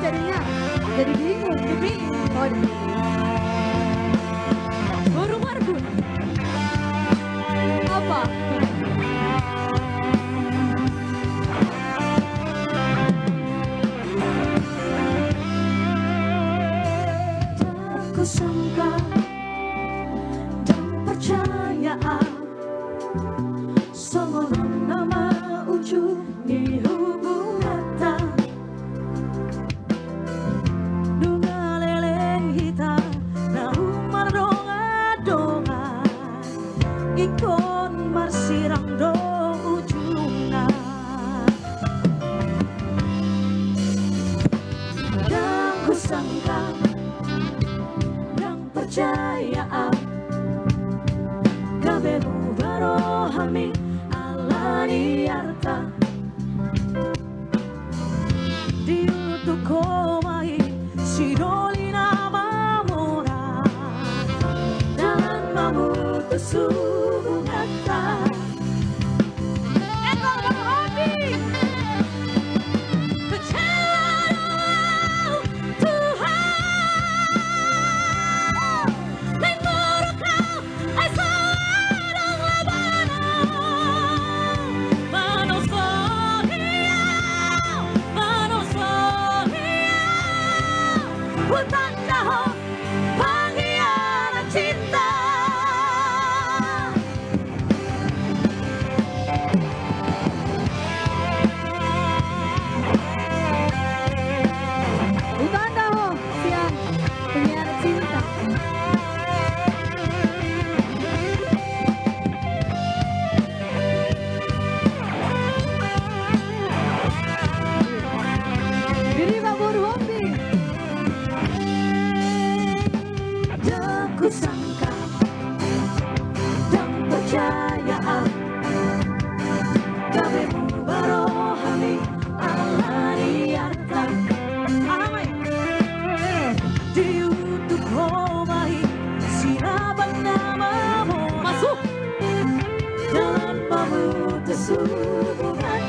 jadinya. Jadi bingung. Oh, Baru Marbun. apa? Ku sangka dan percaya semua nama ujung di hubungan dunga leleng hitam na umar donga ikon marsirang do ujungna dan ku sangka percayaan kabelu barohami alani arta diutuk komai sidolina mamora dan memutus hubungan ekor berhati sangka dan percayaan kabemu barohami alani arta diutuk homai sirabang namamu masuk dan memutus hubungan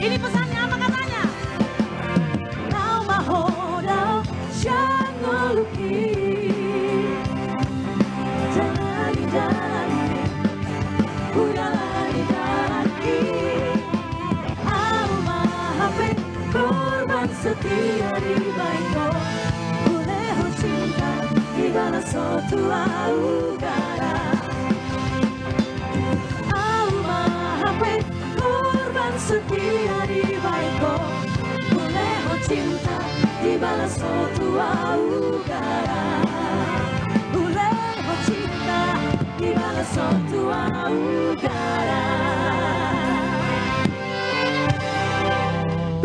Ini pesannya apa katanya? Nama hoda syangoluki jalani udalani jalani Alma hape korban setia di baiko Uleho cinta ibala sotu augara Alma hape korban setia di baiko Uleho cinta dibalas sotu augara Uleho cinta dibalas sotu augara